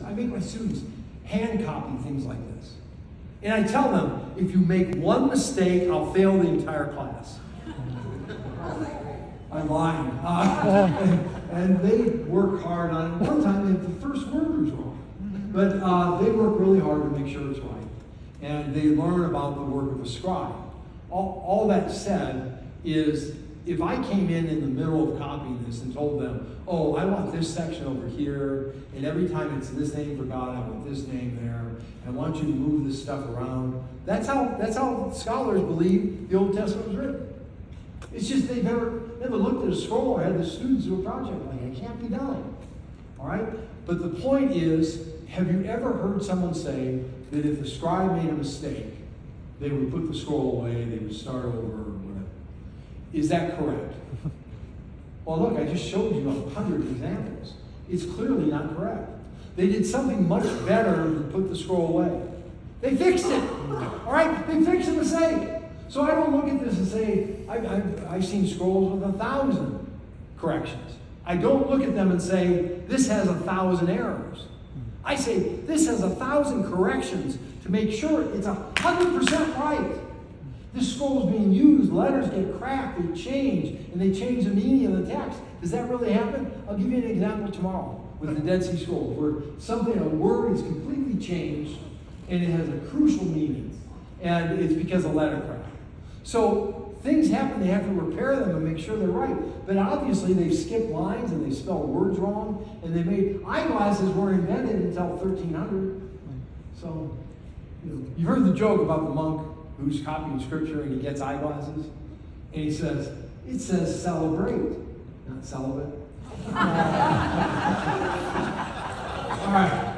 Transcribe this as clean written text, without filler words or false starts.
I make my students hand copy things like this. And I tell them, if you make one mistake, I'll fail the entire class. I'm lying. And they work hard on it. One time, the first word was wrong. But they work really hard to make sure it's right. And they learn about the work of a scribe. All that said is, if I came in the middle of copying this and told them, oh, I want this section over here, and every time it's this name for God, I want this name there, and I want you to move this stuff around. That's how scholars believe the Old Testament was written. It's just they've never looked at a scroll or had the students do a project like it. It can't be done. All right? But the point is, have you ever heard someone say that if the scribe made a mistake, they would put the scroll away, they would start over, or whatever? Is that correct? Well, look, I just showed you 100 examples. It's clearly not correct. They did something much better than put the scroll away. They fixed it. All right? They fixed the mistake. So I don't look at this and say, I've seen scrolls with 1,000 corrections. I don't look at them and say, this has 1,000 errors. I say, this has 1,000 corrections to make sure it's 100% right. This scroll is being used, letters get cracked, they change, and they change the meaning of the text. Does that really happen? I'll give you an example tomorrow with the Dead Sea Scrolls, where a word is completely changed, and it has a crucial meaning, and it's because of letter crack. So things happen, they have to repair them and make sure they're right. But obviously they've skipped lines and they spelled words wrong, and they made eyeglasses weren't invented until 1300. So you've heard the joke about the monk who's copying scripture and he gets eyeglasses, and he says, it says celebrate, not celibate. All right.